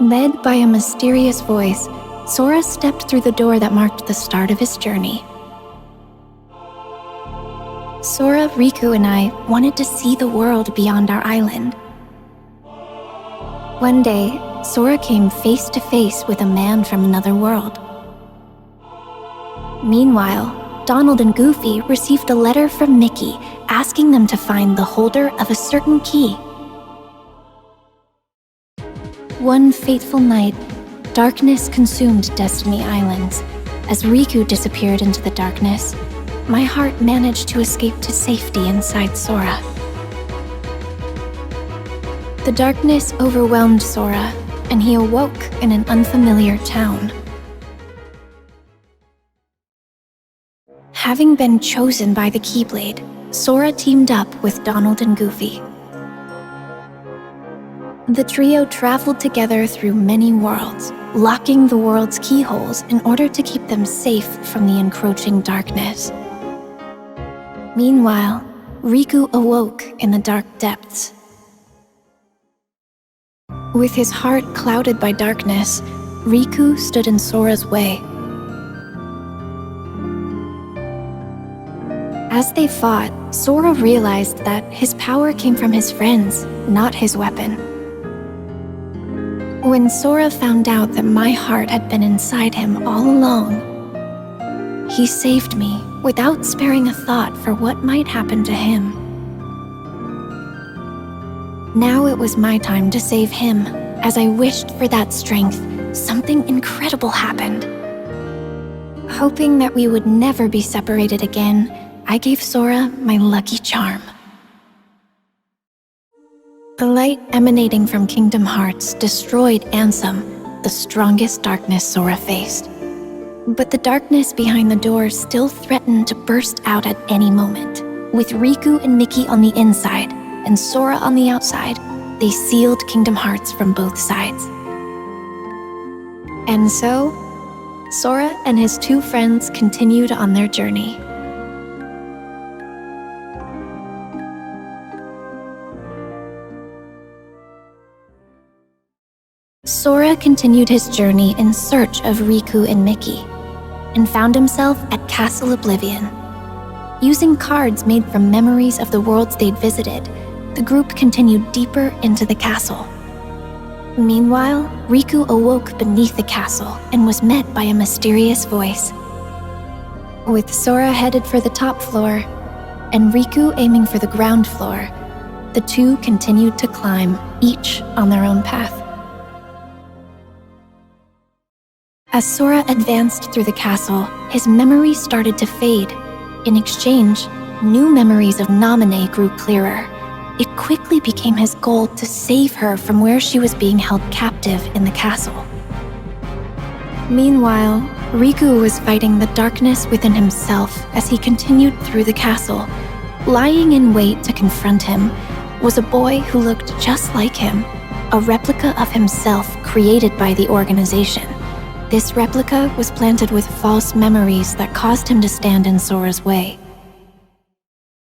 Led by a mysterious voice, Sora stepped through the door that marked the start of his journey. Sora, Riku, and I wanted to see the world beyond our island. One day, Sora came face to face with a man from another world. Meanwhile, Donald and Goofy received a letter from Mickey asking them to find the holder of a certain key. One fateful night, darkness consumed Destiny Islands. As Riku disappeared into the darkness, my heart managed to escape to safety inside Sora. The darkness overwhelmed Sora, and he awoke in an unfamiliar town. Having been chosen by the Keyblade, Sora teamed up with Donald and Goofy. The trio traveled together through many worlds, locking the world's keyholes in order to keep them safe from the encroaching darkness. Meanwhile, Riku awoke in the dark depths. With his heart clouded by darkness, Riku stood in Sora's way. As they fought, Sora realized that his power came from his friends, not his weapon. When Sora found out that my heart had been inside him all along, he saved me without sparing a thought for what might happen to him. Now it was my time to save him. As I wished for that strength, something incredible happened. Hoping that we would never be separated again, I gave Sora my lucky charm. The light emanating from Kingdom Hearts destroyed Ansem, the strongest darkness Sora faced. But the darkness behind the door still threatened to burst out at any moment. With Riku and Mickey on the inside and Sora on the outside, they sealed Kingdom Hearts from both sides. And so, Sora and his two friends continued on their journey. Sora continued his journey in search of Riku and Mickey, and found himself at Castle Oblivion. Using cards made from memories of the worlds they'd visited, the group continued deeper into the castle. Meanwhile, Riku awoke beneath the castle and was met by a mysterious voice. With Sora headed for the top floor, and Riku aiming for the ground floor, the two continued to climb, each on their own path. As Sora advanced through the castle, his memories started to fade. In exchange, new memories of Naminé grew clearer. It quickly became his goal to save her from where she was being held captive in the castle. Meanwhile, Riku was fighting the darkness within himself as he continued through the castle. Lying in wait to confront him was a boy who looked just like him, a replica of himself created by the organization. This replica was planted with false memories that caused him to stand in Sora's way.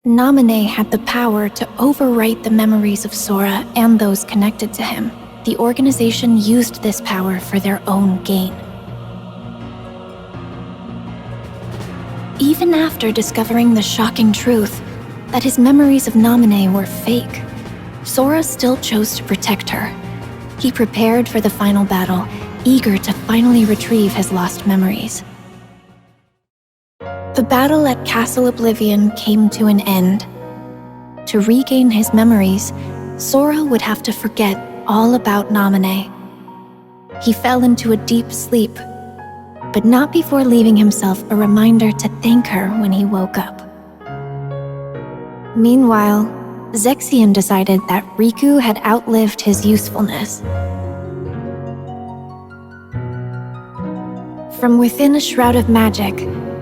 Naminé had the power to overwrite the memories of Sora and those connected to him. The organization used this power for their own gain. Even after discovering the shocking truth that his memories of Naminé were fake, Sora still chose to protect her. He prepared for the final battle, eager to finally retrieve his lost memories. The battle at Castle Oblivion came to an end. To regain his memories, Sora would have to forget all about Naminé. He fell into a deep sleep, but not before leaving himself a reminder to thank her when he woke up. Meanwhile, Zexion decided that Riku had outlived his usefulness. From within a shroud of magic,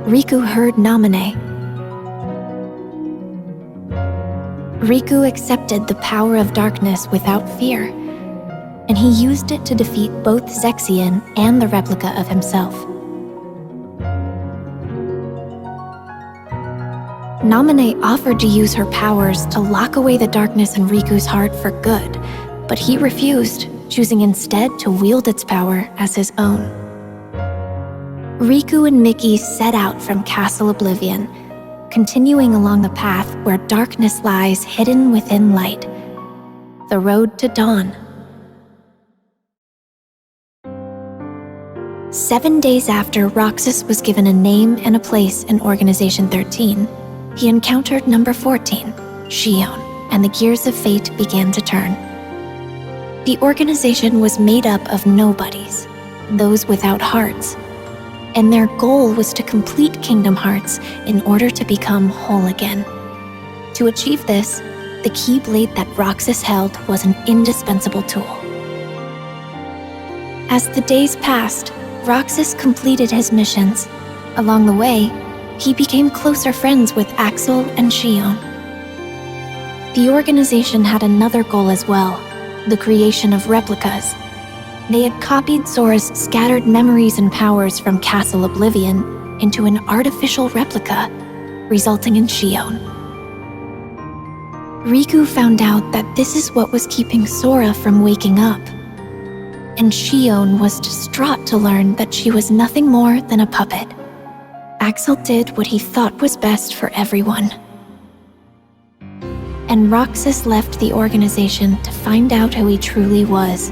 Riku heard Naminé. Riku accepted the power of darkness without fear, and he used it to defeat both Zexion and the replica of himself. Naminé offered to use her powers to lock away the darkness in Riku's heart for good, but he refused, choosing instead to wield its power as his own. Riku and Mickey set out from Castle Oblivion, continuing along the path where darkness lies hidden within light, the road to dawn. 7 days after Roxas was given a name and a place in Organization 13, he encountered number 14, Shion, and the gears of fate began to turn. The organization was made up of nobodies, those without hearts, and their goal was to complete Kingdom Hearts in order to become whole again. To achieve this, the Keyblade that Roxas held was an indispensable tool. As the days passed, Roxas completed his missions. Along the way, he became closer friends with Axel and Shion. The organization had another goal as well, the creation of replicas. They had copied Sora's scattered memories and powers from Castle Oblivion into an artificial replica, resulting in Shion. Riku found out that this is what was keeping Sora from waking up, and Shion was distraught to learn that she was nothing more than a puppet. Axel did what he thought was best for everyone. And Roxas left the organization to find out who he truly was.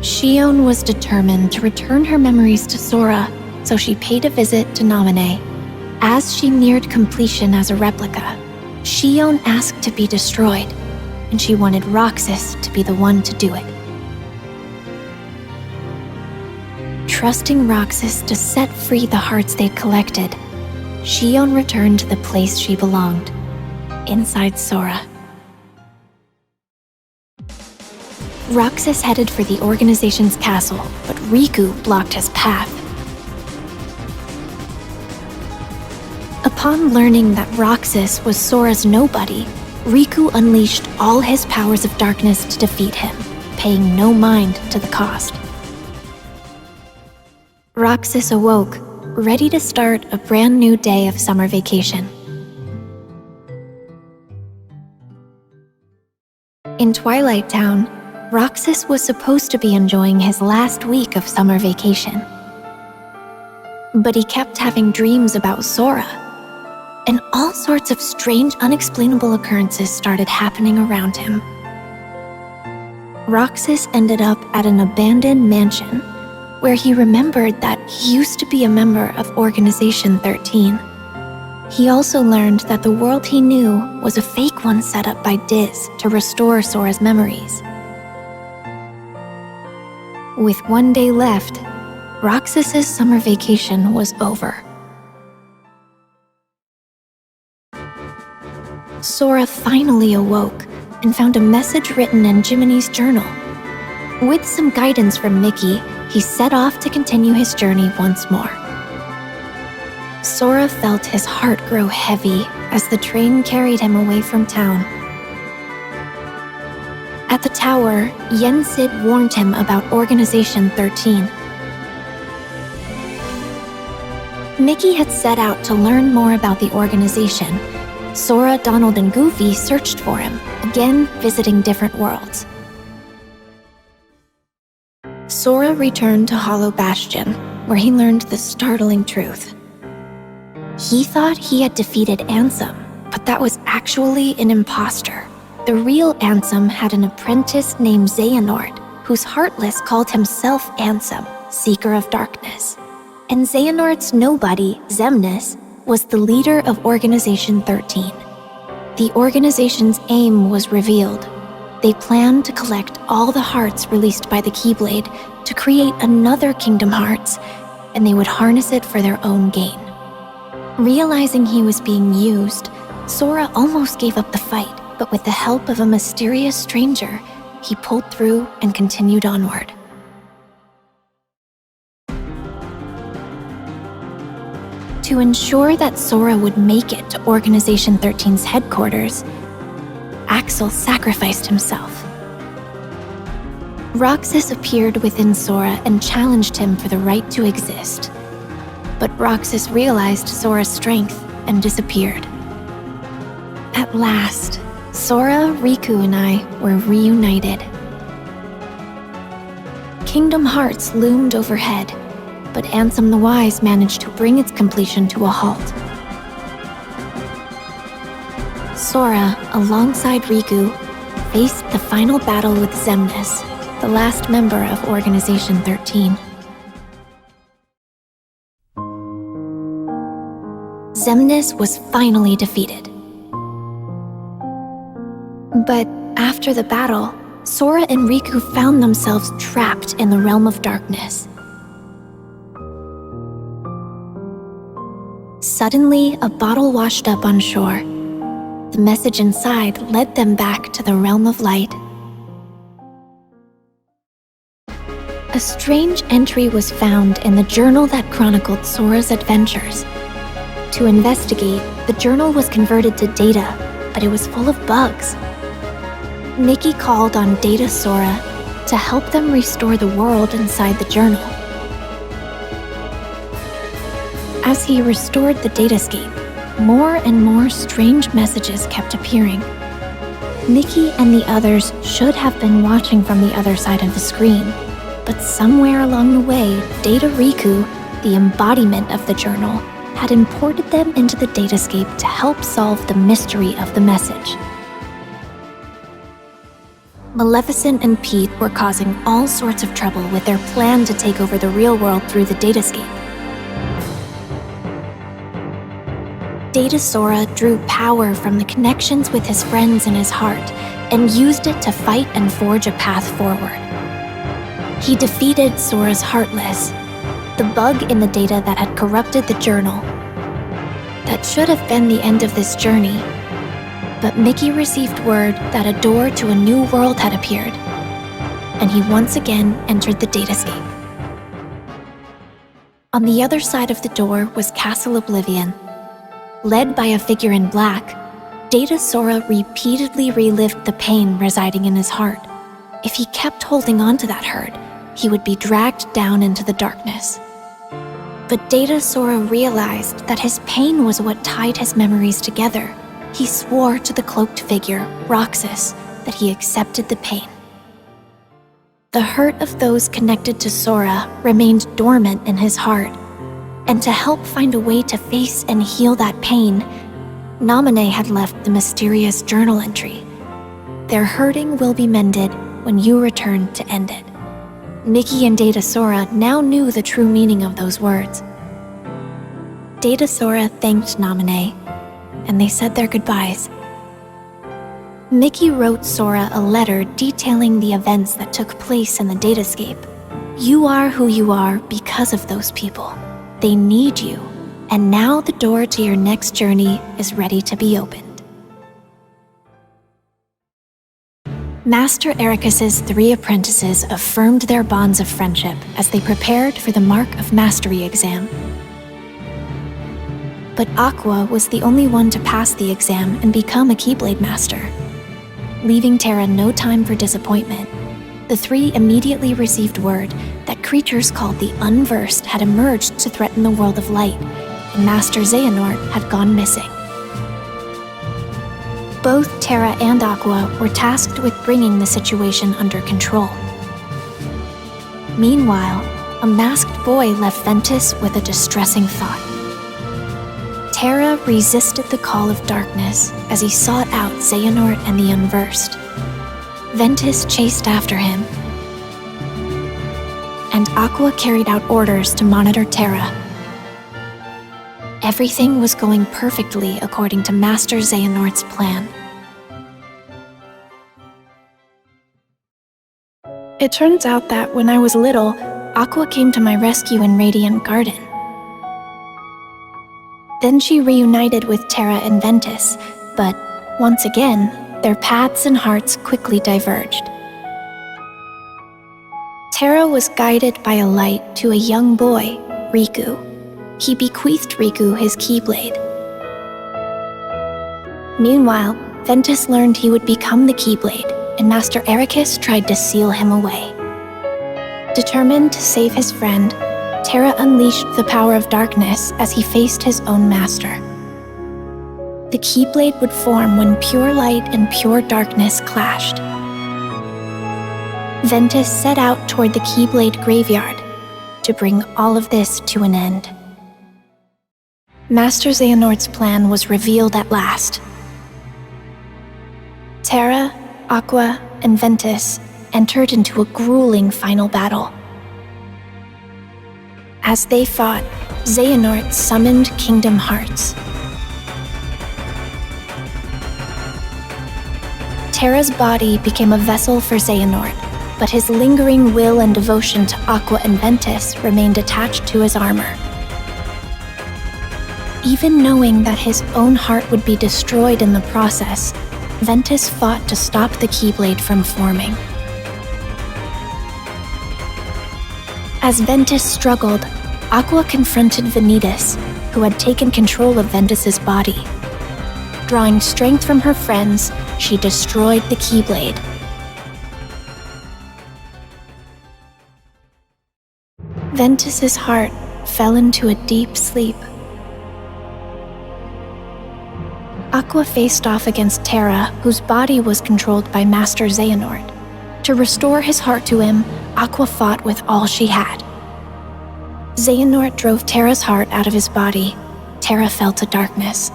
Shion was determined to return her memories to Sora, so she paid a visit to Namine. As she neared completion as a replica, Shion asked to be destroyed, and she wanted Roxas to be the one to do it. Trusting Roxas to set free the hearts they'd collected, Shion returned to the place she belonged, inside Sora. Roxas headed for the organization's castle, but Riku blocked his path. Upon learning that Roxas was Sora's nobody, Riku unleashed all his powers of darkness to defeat him, paying no mind to the cost. Roxas awoke, ready to start a brand new day of summer vacation. In Twilight Town, Roxas was supposed to be enjoying his last week of summer vacation. But he kept having dreams about Sora, and all sorts of strange, unexplainable occurrences started happening around him. Roxas ended up at an abandoned mansion, where he remembered that he used to be a member of Organization 13. He also learned that the world he knew was a fake one set up by Diz to restore Sora's memories. With 1 day left, Roxas's summer vacation was over. Sora finally awoke and found a message written in Jiminy's journal. With some guidance from Mickey, he set off to continue his journey once more. Sora felt his heart grow heavy as the train carried him away from town. At the tower, Yen-Sid warned him about Organization 13. Mickey had set out to learn more about the organization. Sora, Donald, and Goofy searched for him, again visiting different worlds. Sora returned to Hollow Bastion, where he learned the startling truth. He thought he had defeated Ansem, but that was actually an imposter. The real Ansem had an apprentice named Xehanort, whose Heartless called himself Ansem, Seeker of Darkness. And Xehanort's nobody, Xemnas, was the leader of Organization 13. The organization's aim was revealed. They planned to collect all the hearts released by the Keyblade to create another Kingdom Hearts, and they would harness it for their own gain. Realizing he was being used, Sora almost gave up the fight, but with the help of a mysterious stranger, he pulled through and continued onward. To ensure that Sora would make it to Organization 13's headquarters, Axel sacrificed himself. Roxas appeared within Sora and challenged him for the right to exist. But Roxas realized Sora's strength and disappeared. At last, Sora, Riku, and I were reunited. Kingdom Hearts loomed overhead, but Ansem the Wise managed to bring its completion to a halt. Sora, alongside Riku, faced the final battle with Xemnas, the last member of Organization 13. Xemnas was finally defeated. But after the battle, Sora and Riku found themselves trapped in the realm of darkness. Suddenly, a bottle washed up on shore. The message inside led them back to the realm of light. A strange entry was found in the journal that chronicled Sora's adventures. To investigate, the journal was converted to data, but it was full of bugs. Mickey called on Data Sora to help them restore the world inside the journal. As he restored the datascape, more and more strange messages kept appearing. Mickey and the others should have been watching from the other side of the screen, but somewhere along the way, Data Riku, the embodiment of the journal, had imported them into the datascape to help solve the mystery of the message. Maleficent and Pete were causing all sorts of trouble with their plan to take over the real world through the datascape. Data Sora drew power from the connections with his friends in his heart and used it to fight and forge a path forward. He defeated Sora's Heartless, the bug in the data that had corrupted the journal. That should have been the end of this journey, but Mickey received word that a door to a new world had appeared, and he once again entered the datascape. On the other side of the door was Castle Oblivion. Led by a figure in black, Data Sora repeatedly relived the pain residing in his heart. If he kept holding on to that hurt, he would be dragged down into the darkness. But Data Sora realized that his pain was what tied his memories together. He swore to the cloaked figure, Roxas, that he accepted the pain. The hurt of those connected to Sora remained dormant in his heart, and to help find a way to face and heal that pain, Namine had left the mysterious journal entry. Their hurting will be mended when you return to end it. Mickey and Data Sora now knew the true meaning of those words. Data Sora thanked Namine, and they said their goodbyes. Mickey wrote Sora a letter detailing the events that took place in the datascape. You are who you are because of those people. They need you, and now the door to your next journey is ready to be opened. Master Ericus's 3 apprentices affirmed their bonds of friendship as they prepared for the Mark of Mastery exam. But Aqua was the only one to pass the exam and become a Keyblade Master. Leaving Terra no time for disappointment, the 3 immediately received word that creatures called the Unversed had emerged to threaten the world of light, and Master Xehanort had gone missing. Both Terra and Aqua were tasked with bringing the situation under control. Meanwhile, a masked boy left Ventus with a distressing thought. Terra resisted the call of darkness as he sought out Xehanort and the Unversed. Ventus chased after him, and Aqua carried out orders to monitor Terra. Everything was going perfectly according to Master Xehanort's plan. It turns out that when I was little, Aqua came to my rescue in Radiant Garden. Then she reunited with Terra and Ventus, but once again, their paths and hearts quickly diverged. Terra was guided by a light to a young boy, Riku. He bequeathed Riku his Keyblade. Meanwhile, Ventus learned he would become the Keyblade, and Master Ericus tried to seal him away. Determined to save his friend, Terra unleashed the power of darkness as he faced his own master. The Keyblade would form when pure light and pure darkness clashed. Ventus set out toward the Keyblade graveyard to bring all of this to an end. Master Xehanort's plan was revealed at last. Terra, Aqua, and Ventus entered into a grueling final battle. As they fought, Xehanort summoned Kingdom Hearts. Terra's body became a vessel for Xehanort, but his lingering will and devotion to Aqua and Ventus remained attached to his armor. Even knowing that his own heart would be destroyed in the process, Ventus fought to stop the Keyblade from forming. As Ventus struggled, Aqua confronted Vanitas, who had taken control of Ventus's body. Drawing strength from her friends, she destroyed the Keyblade. Ventus's heart fell into a deep sleep. Aqua faced off against Terra, whose body was controlled by Master Xehanort. To restore his heart to him, Aqua fought with all she had. Xehanort drove Terra's heart out of his body. Terra fell to darkness.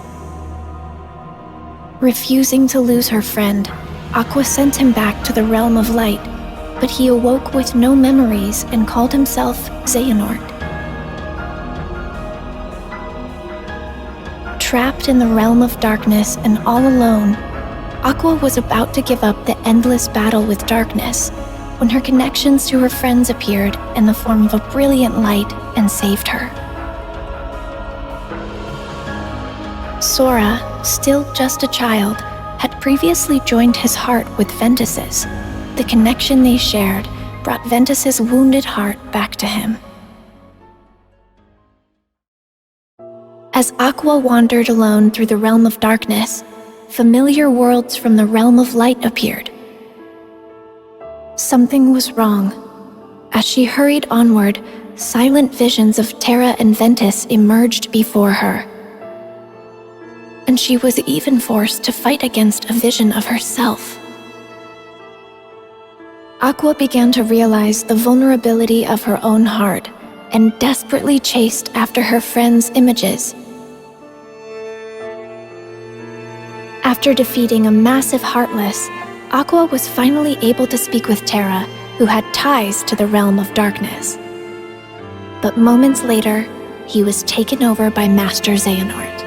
Refusing to lose her friend, Aqua sent him back to the realm of light, but he awoke with no memories and called himself Xehanort. Trapped in the realm of darkness and all alone, Aqua was about to give up the endless battle with darkness when her connections to her friends appeared in the form of a brilliant light and saved her. Sora, still just a child, had previously joined his heart with Ventus's. The connection they shared brought Ventus's wounded heart back to him. As Aqua wandered alone through the realm of darkness, familiar worlds from the realm of light appeared. Something was wrong. As she hurried onward, silent visions of Terra and Ventus emerged before her. And she was even forced to fight against a vision of herself. Aqua began to realize the vulnerability of her own heart and desperately chased after her friends' images. After defeating a massive Heartless, Aqua was finally able to speak with Terra, who had ties to the realm of darkness. But moments later, he was taken over by Master Xehanort.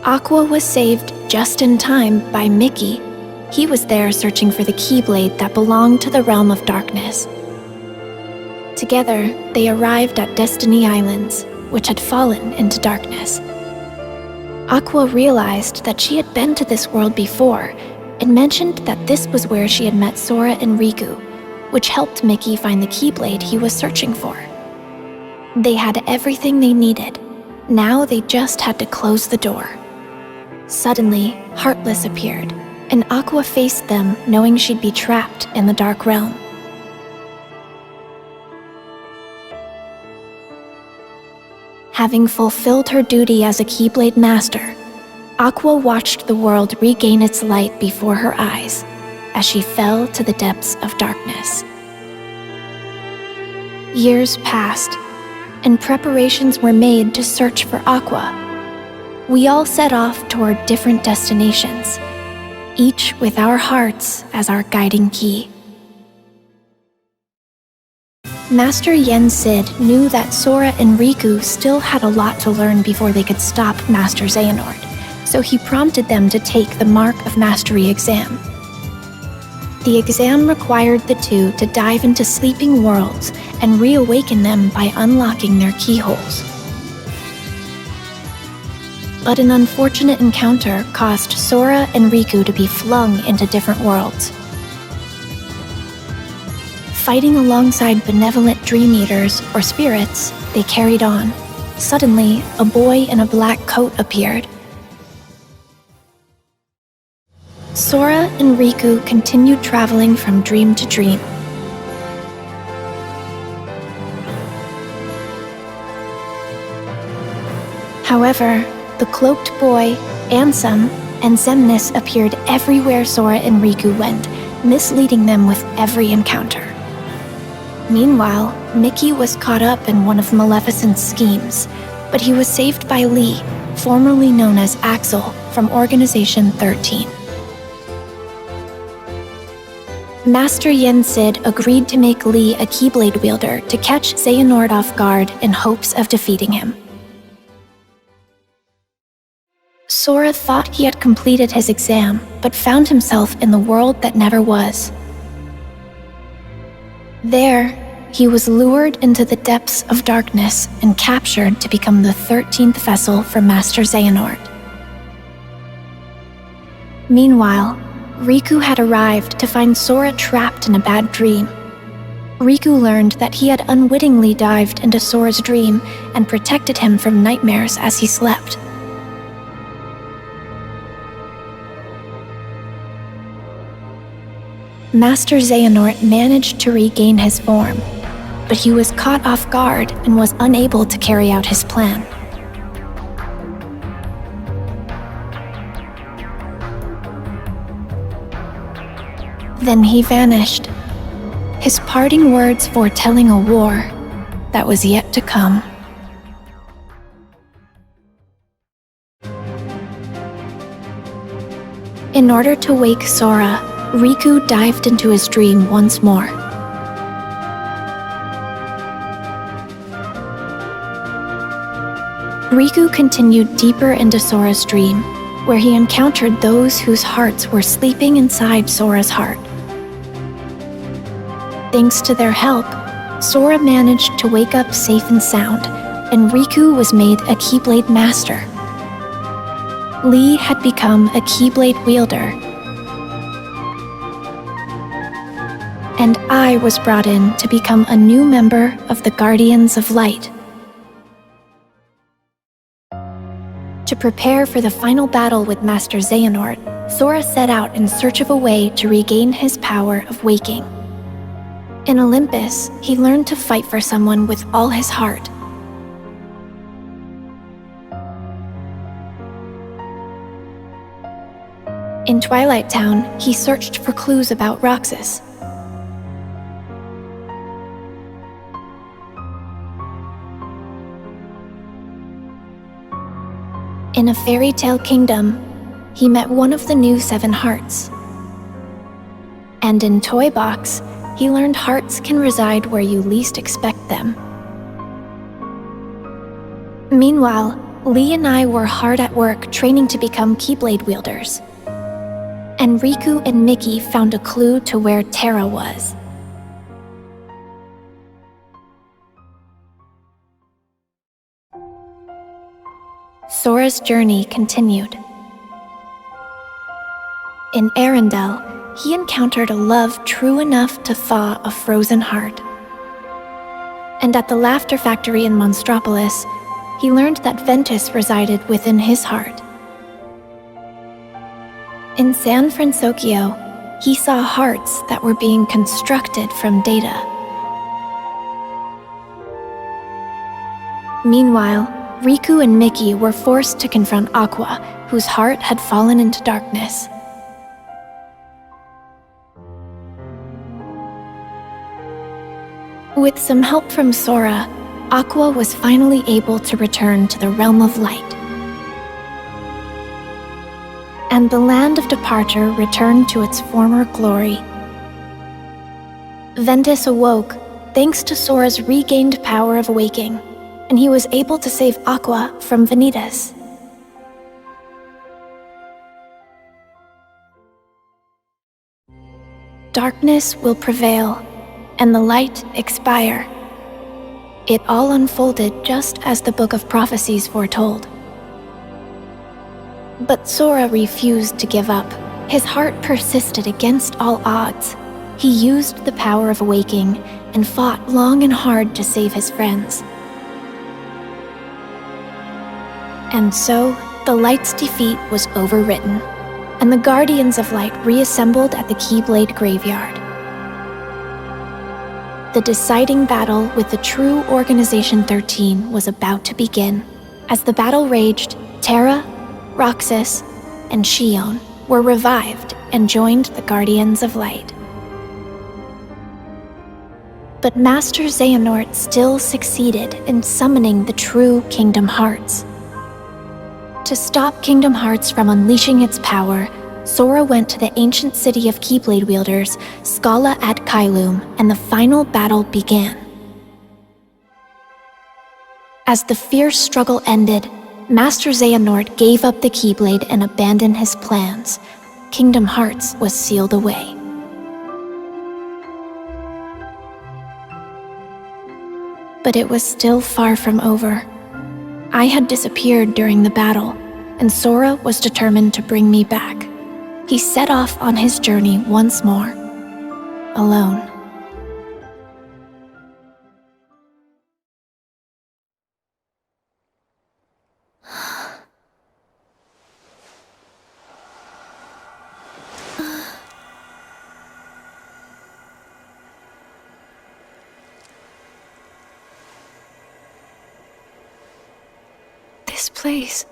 Aqua was saved just in time by Mickey. He was there searching for the Keyblade that belonged to the realm of darkness. Together, they arrived at Destiny Islands, which had fallen into darkness. Aqua realized that she had been to this world before and mentioned that this was where she had met Sora and Riku, which helped Mickey find the Keyblade he was searching for. They had everything they needed. Now they just had to close the door. Suddenly, Heartless appeared, and Aqua faced them knowing she'd be trapped in the Dark Realm. Having fulfilled her duty as a Keyblade Master, Aqua watched the world regain its light before her eyes as she fell to the depths of darkness. Years passed, and preparations were made to search for Aqua. We all set off toward different destinations, each with our hearts as our guiding key. Master Yen Sid knew that Sora and Riku still had a lot to learn before they could stop Master Xehanort, so he prompted them to take the Mark of Mastery exam. The exam required the two to dive into sleeping worlds and reawaken them by unlocking their keyholes. But an unfortunate encounter caused Sora and Riku to be flung into different worlds. Fighting alongside benevolent Dream Eaters, or spirits, they carried on. Suddenly, a boy in a black coat appeared. Sora and Riku continued traveling from dream to dream. However, the Cloaked Boy, Ansem, and Xemnas appeared everywhere Sora and Riku went, misleading them with every encounter. Meanwhile, Mickey was caught up in one of Maleficent's schemes, but he was saved by Lee, formerly known as Axel, from Organization 13. Master Yen Sid agreed to make Lee a Keyblade wielder to catch Xehanort off guard in hopes of defeating him. Sora thought he had completed his exam, but found himself in the world that never was. There, he was lured into the depths of darkness and captured to become the 13th vessel for Master Xehanort. Meanwhile, Riku had arrived to find Sora trapped in a bad dream. Riku learned that he had unwittingly dived into Sora's dream and protected him from nightmares as he slept. Master Xehanort managed to regain his form, but he was caught off guard and was unable to carry out his plan. Then he vanished, his parting words foretelling a war that was yet to come. In order to wake Sora, Riku dived into his dream once more. Riku continued deeper into Sora's dream, where he encountered those whose hearts were sleeping inside Sora's heart. Thanks to their help, Sora managed to wake up safe and sound, and Riku was made a Keyblade Master. Lee had become a Keyblade wielder, and I was brought in to become a new member of the Guardians of Light. To prepare for the final battle with Master Xehanort, Sora set out in search of a way to regain his power of waking. In Olympus, he learned to fight for someone with all his heart. In Twilight Town, he searched for clues about Roxas. In a fairy tale kingdom, he met one of the new 7 hearts. And in Toy Box, he learned hearts can reside where you least expect them. Meanwhile, Lee and I were hard at work training to become Keyblade wielders. And Riku and Mickey found a clue to where Terra was. Sora's journey continued. In Arendelle, he encountered a love true enough to thaw a frozen heart. And at the Laughter Factory in Monstropolis, he learned that Ventus resided within his heart. In San Francisco, he saw hearts that were being constructed from data. Meanwhile, Riku and Mickey were forced to confront Aqua, whose heart had fallen into darkness. With some help from Sora, Aqua was finally able to return to the realm of light. And the land of departure returned to its former glory. Ventus awoke thanks to Sora's regained power of waking, and he was able to save Aqua from Vanitas. Darkness will prevail, and the light expire. It all unfolded just as the Book of Prophecies foretold. But Sora refused to give up. His heart persisted against all odds. He used the power of waking and fought long and hard to save his friends. And so, the Light's defeat was overwritten, and the Guardians of Light reassembled at the Keyblade Graveyard. The deciding battle with the true Organization 13 was about to begin. As the battle raged, Terra, Roxas, and Shion were revived and joined the Guardians of Light. But Master Xehanort still succeeded in summoning the true Kingdom Hearts. To stop Kingdom Hearts from unleashing its power, Sora went to the ancient city of Keyblade wielders, Scala at Kylum, and the final battle began. As the fierce struggle ended, Master Xehanort gave up the Keyblade and abandoned his plans. Kingdom Hearts was sealed away. But it was still far from over. I had disappeared during the battle, and Sora was determined to bring me back. He set off on his journey once more, alone. This place.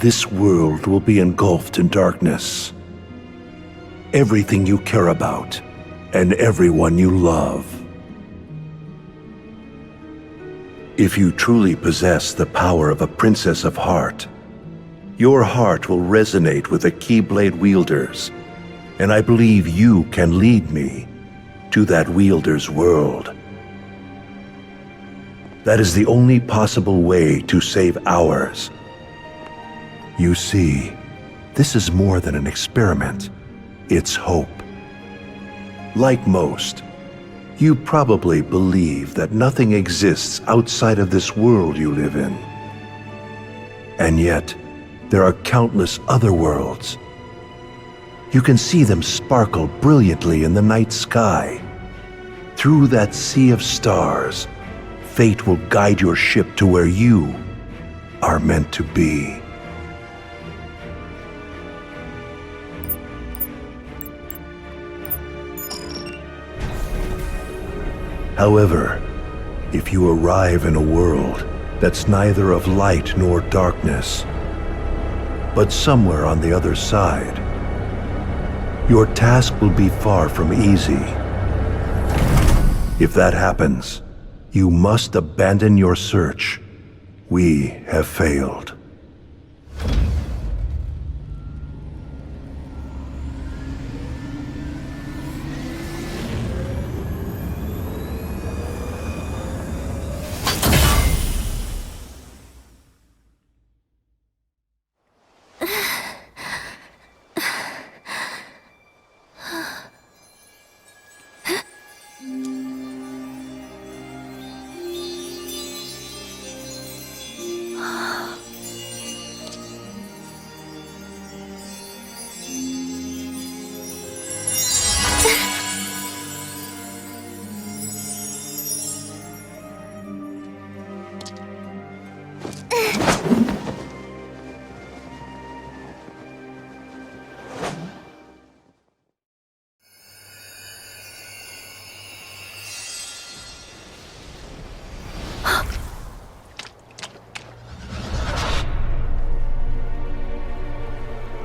This world will be engulfed in darkness. Everything you care about, and everyone you love. If you truly possess the power of a Princess of Heart, your heart will resonate with the Keyblade wielders, and I believe you can lead me to that wielder's world. That is the only possible way to save ours. You see, this is more than an experiment. It's hope. Like most, you probably believe that nothing exists outside of this world you live in. And yet, there are countless other worlds. You can see them sparkle brilliantly in the night sky. Through that sea of stars, fate will guide your ship to where you are meant to be. However, if you arrive in a world that's neither of light nor darkness, but somewhere on the other side, your task will be far from easy. If that happens, you must abandon your search. We have failed.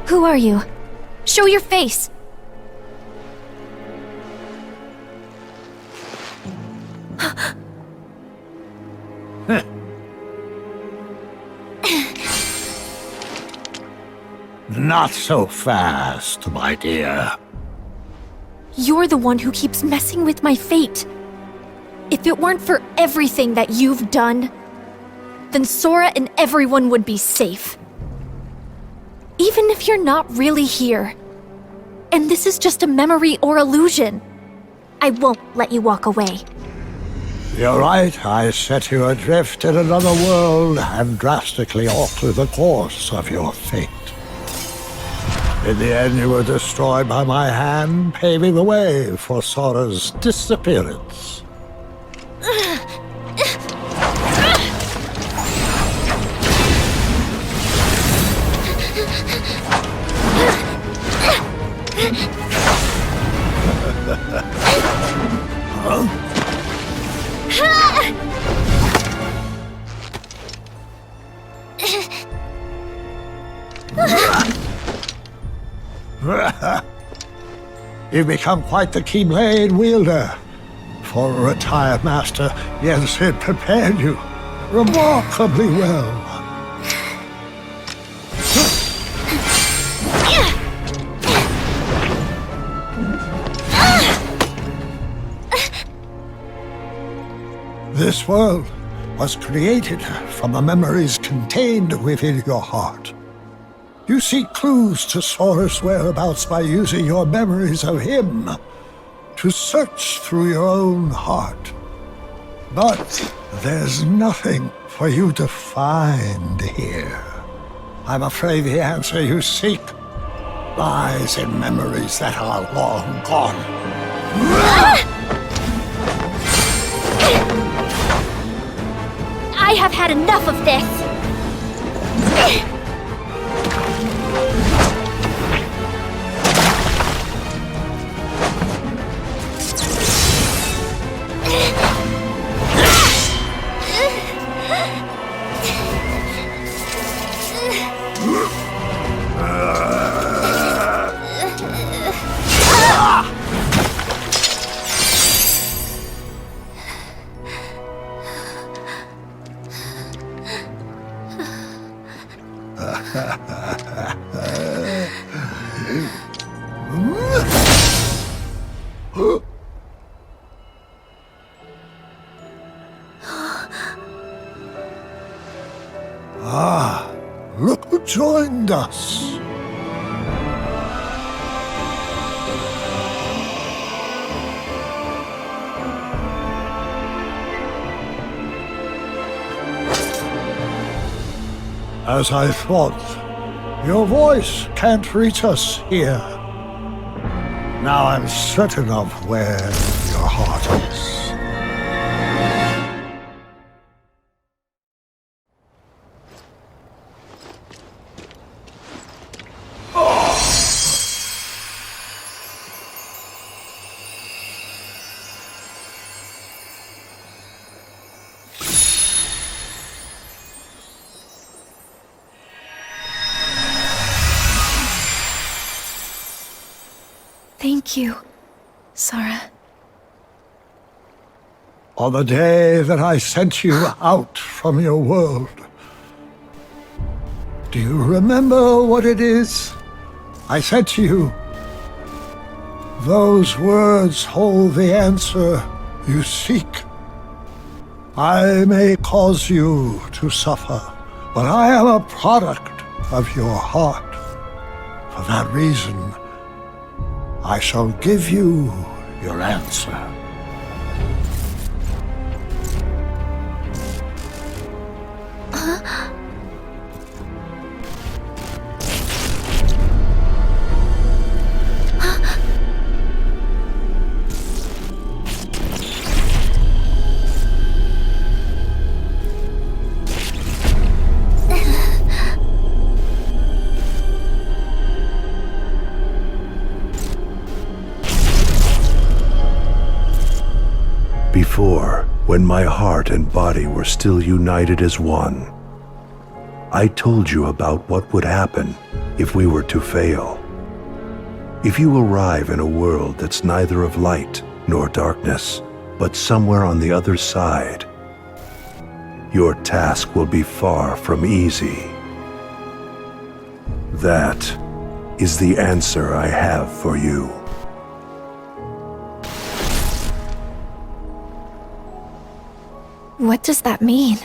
Who are you? Show your face! Not so fast, my dear. You're the one who keeps messing with my fate. If it weren't for everything that you've done, then Sora and everyone would be safe. Even if you're not really here, and this is just a memory or illusion, I won't let you walk away. You're right, I set you adrift in another world and drastically alter the course of your fate. In the end, you were destroyed by my hand, paving the way for Sora's disappearance. You've become quite the Keyblade wielder. For a retired master, yes, it prepared you remarkably well. This world was created from the memories contained within your heart. You seek clues to Sora's whereabouts by using your memories of him to search through your own heart. But there's nothing for you to find here. I'm afraid the answer you seek lies in memories that are long gone. I have had enough of this! Look who joined us. As I thought, your voice can't reach us here. Now I'm certain of where your heart is. Thank you, Sora. On the day that I sent you out from your world, do you remember what it is I said to you? Those words hold the answer you seek. I may cause you to suffer, but I am a product of your heart. For that reason, I shall give you your answer. when my heart and body were still united as one. I told you about what would happen if we were to fail. If you arrive in a world that's neither of light nor darkness, but somewhere on the other side, your task will be far from easy. That is the answer I have for you. What does that mean?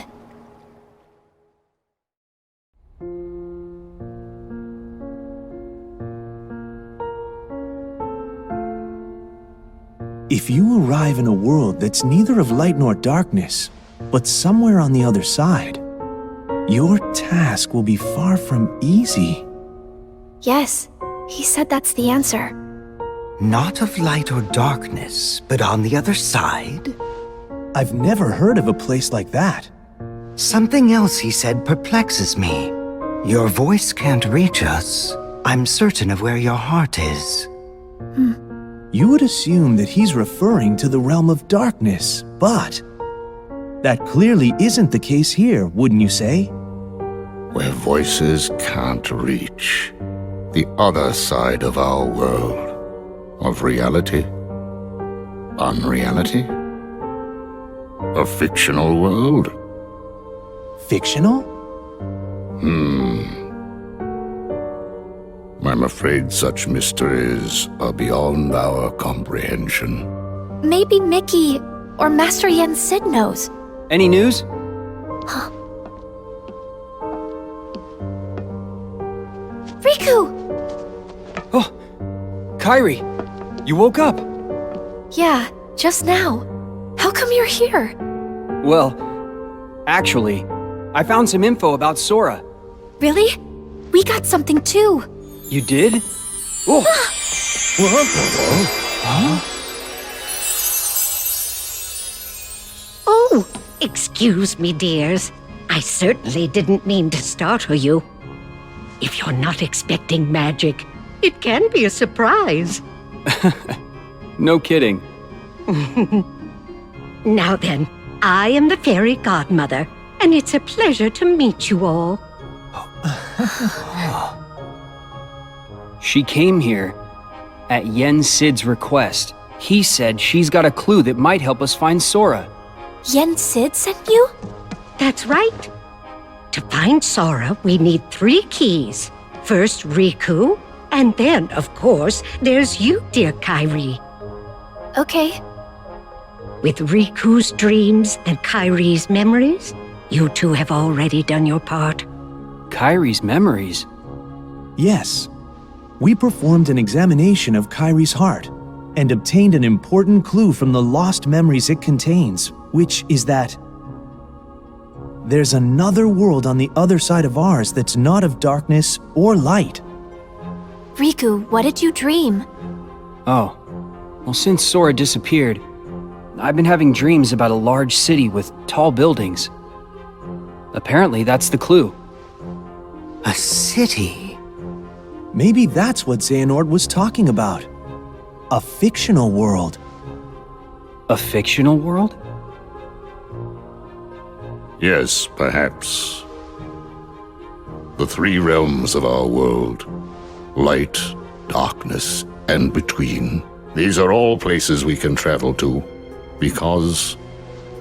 If you arrive in a world that's neither of light nor darkness, but somewhere on the other side, your task will be far from easy. Yes, he said that's the answer. Not of light or darkness, but on the other side? I've never heard of a place like that. Something else he said perplexes me. Your voice can't reach us. I'm certain of where your heart is. You would assume that he's referring to the realm of darkness, but that clearly isn't the case here, wouldn't you say? Where voices can't reach. The other side of our world. Of reality. Unreality. A fictional world. Fictional? I'm afraid such mysteries are beyond our comprehension. Maybe Mickey or Master Yen Sid knows. Any news? Riku! Oh, Kairi, you woke up. Yeah, just now. How come you're here? Well, actually, I found some info about Sora. Really? We got something too. You did? Oh! Oh, excuse me, dears. I certainly didn't mean to startle you. If you're not expecting magic, it can be a surprise. No kidding. Now then, I am the fairy godmother, and it's a pleasure to meet you all. She came here at Yen Sid's request. He said she's got a clue that might help us find Sora. Yen Sid sent you? That's right. To find Sora, we need 3 keys. First, Riku, and then, of course, there's you, dear Kairi. Okay. With Riku's dreams and Kairi's memories, you two have already done your part. Kairi's memories? Yes. We performed an examination of Kairi's heart and obtained an important clue from the lost memories it contains, which is that there's another world on the other side of ours that's not of darkness or light. Riku, what did you dream? Oh. Well, since Sora disappeared, I've been having dreams about a large city with tall buildings. Apparently, that's the clue. A city? Maybe that's what Xehanort was talking about. A fictional world. A fictional world? Yes, perhaps. The 3 realms of our world. Light, darkness, and between. These are all places we can travel to, because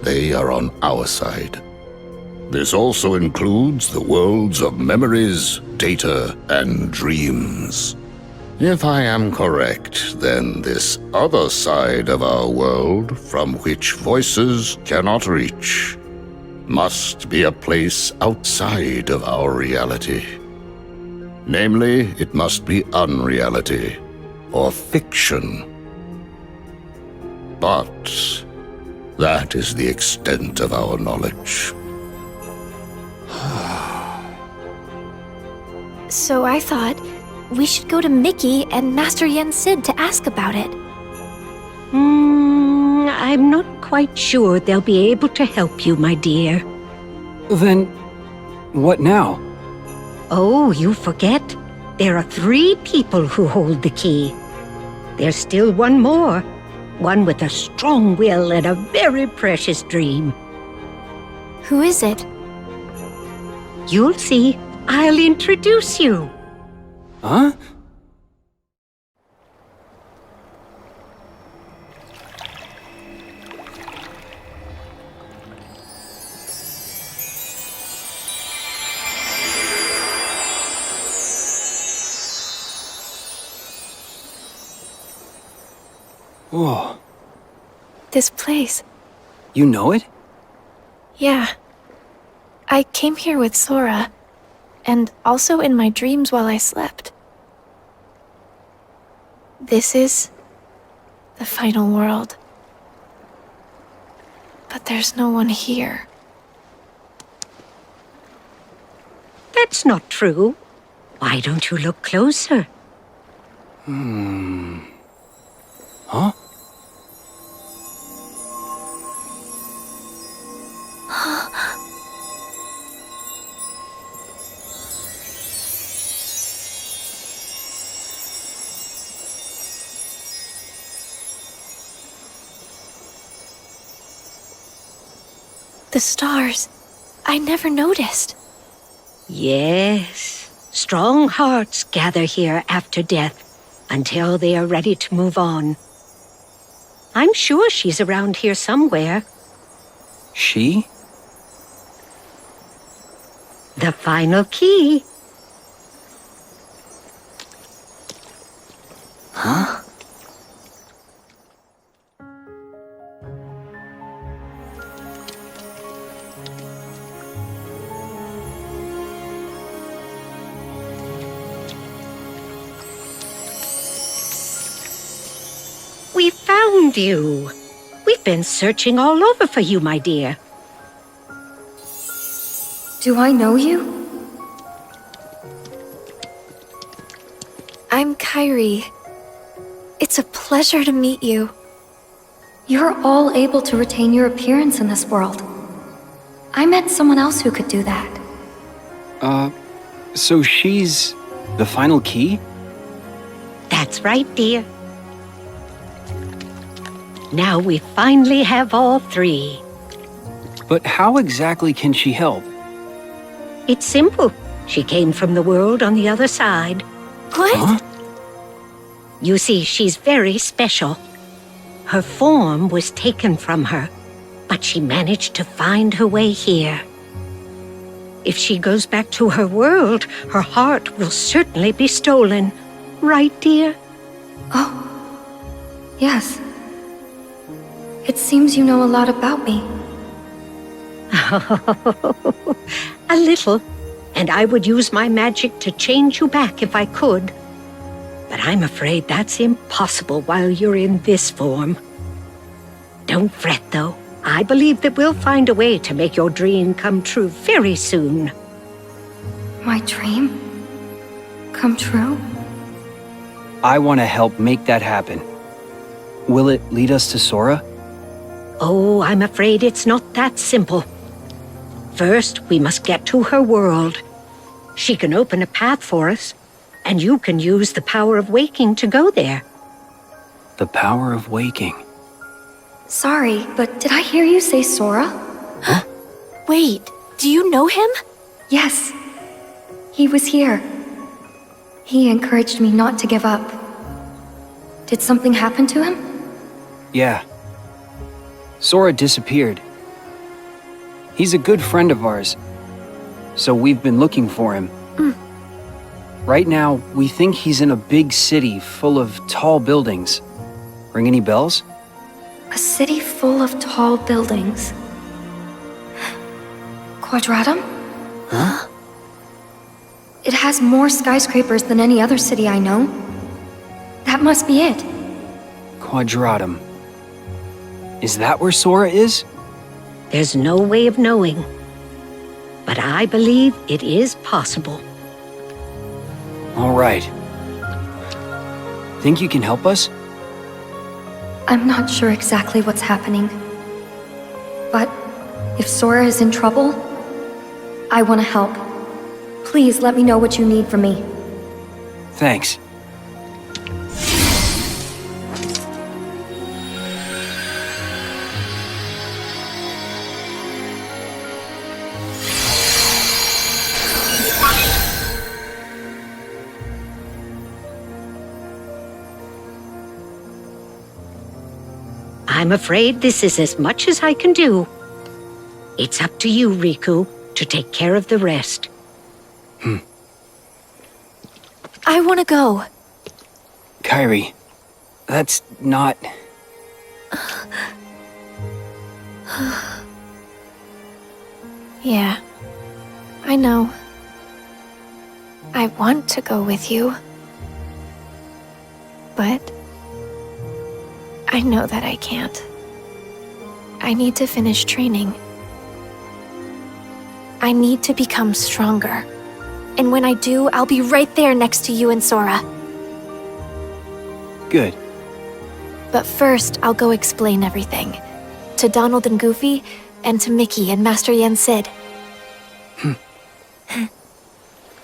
they are on our side. This also includes the worlds of memories, data, and dreams. If I am correct, then this other side of our world, from which voices cannot reach, must be a place outside of our reality. Namely, it must be unreality, or fiction. But that is the extent of our knowledge. So I thought we should go to Mickey and Master Yen Sid to ask about it. I'm not quite sure they'll be able to help you, my dear. Then, what now? Oh, you forget. There are 3 people who hold the key. There's still one more. One with a strong will and a very precious dream. Who is it? You'll see. I'll introduce you. Huh? Whoa. This place. You know it? Yeah. I came here with Sora, and also in my dreams while I slept. This is the final world. But there's no one here. That's not true. Why don't you look closer? Huh? The stars. I never noticed. Yes. Strong hearts gather here after death until they are ready to move on. I'm sure she's around here somewhere. She? The final key. Huh? We found you. We've been searching all over for you, my dear. Do I know you? I'm Kairi. It's a pleasure to meet you. You're all able to retain your appearance in this world. I met someone else who could do that. So she's the final key? That's right, dear. Now we finally have all three. But how exactly can she help? It's simple. She came from the world on the other side. What? Huh? You see, she's very special. Her form was taken from her, but she managed to find her way here. If she goes back to her world, her heart will certainly be stolen. Right, dear? Oh. Yes. It seems you know a lot about me. A little, and I would use my magic to change you back if I could. But I'm afraid that's impossible while you're in this form. Don't fret, though. I believe that we'll find a way to make your dream come true very soon. My dream? Come true? I want to help make that happen. Will it lead us to Sora? Oh, I'm afraid it's not that simple. First, we must get to her world. She can open a path for us, and you can use the power of waking to go there. The power of waking. Sorry, but did I hear you say Sora? Huh? Wait, do you know him? Yes. He was here. He encouraged me not to give up. Did something happen to him? Yeah. Sora disappeared. He's a good friend of ours, so we've been looking for him. Right now, we think he's in a big city full of tall buildings. Ring any bells? A city full of tall buildings. Quadratum? Huh? It has more skyscrapers than any other city I know. That must be it. Quadratum. Is that where Sora is? There's no way of knowing. But I believe it is possible. All right. Think you can help us? I'm not sure exactly what's happening. But if Sora is in trouble, I want to help. Please let me know what you need from me. Thanks. I'm afraid this is as much as I can do. It's up to you, Riku, to take care of the rest. I want to go. Kairi, that's not... Yeah, I know. I want to go with you. But I know that I can't. I need to finish training. I need to become stronger. And when I do, I'll be right there next to you and Sora. Good. But first, I'll go explain everything. To Donald and Goofy, and to Mickey and Master Yen Sid.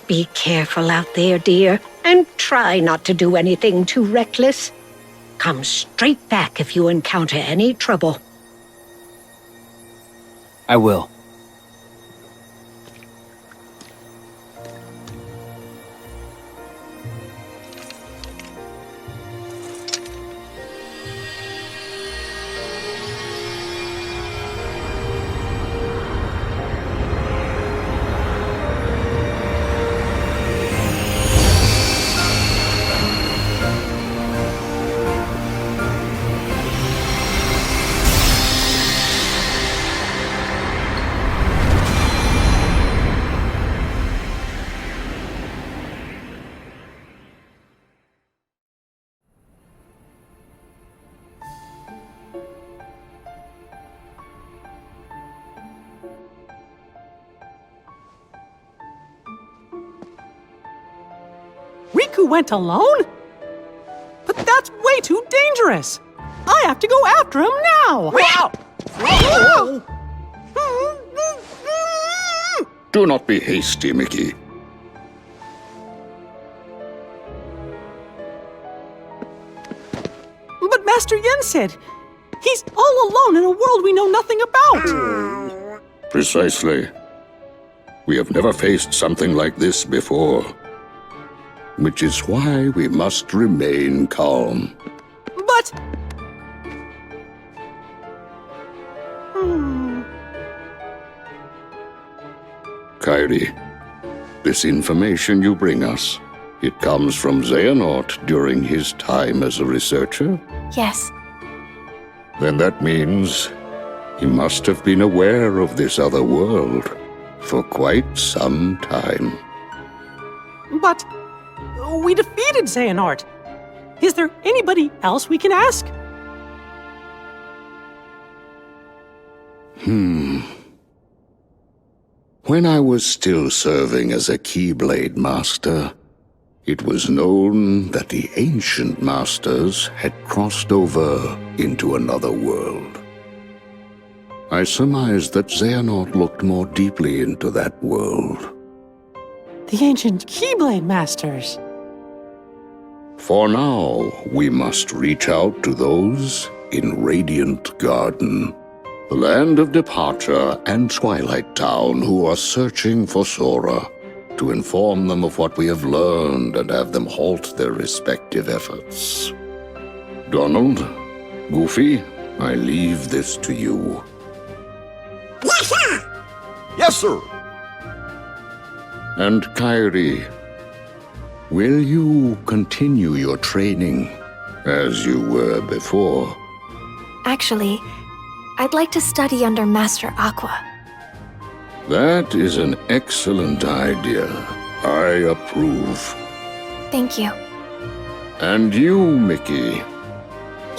Be careful out there, dear, and try not to do anything too reckless. Come straight back if you encounter any trouble. I will. Riku went alone? But that's way too dangerous! I have to go after him now! Do not be hasty, Mickey. But Master Yen said he's all alone in a world we know nothing about! Precisely. We have never faced something like this before. Which is why we must remain calm. But... Kairi, this information you bring us, it comes from Xehanort during his time as a researcher? Yes, Then that means he must have been aware of this other world for quite some time. but... we defeated Xehanort! Is there anybody else we can ask? When I was still serving as a Keyblade Master, it was known that the ancient masters had crossed over into another world. I surmised that Xehanort looked more deeply into that world. The ancient Keyblade Masters. For now, we must reach out to those in Radiant Garden, the land of departure and Twilight Town who are searching for Sora, to inform them of what we have learned and have them halt their respective efforts. Donald, Goofy, I leave this to you. Yes, sir. And Kairi, will you continue your training as you were before? actually, I'd like to study under Master Aqua. That is an excellent idea. I approve. Thank you. And you, Mickey,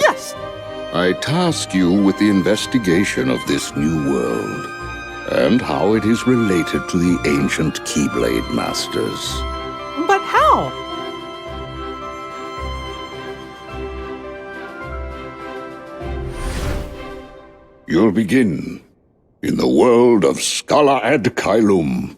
Yes! I task you with the investigation of this new world and how it is related to the ancient Keyblade Masters. But how? You'll begin in the world of Scala ad Caelum,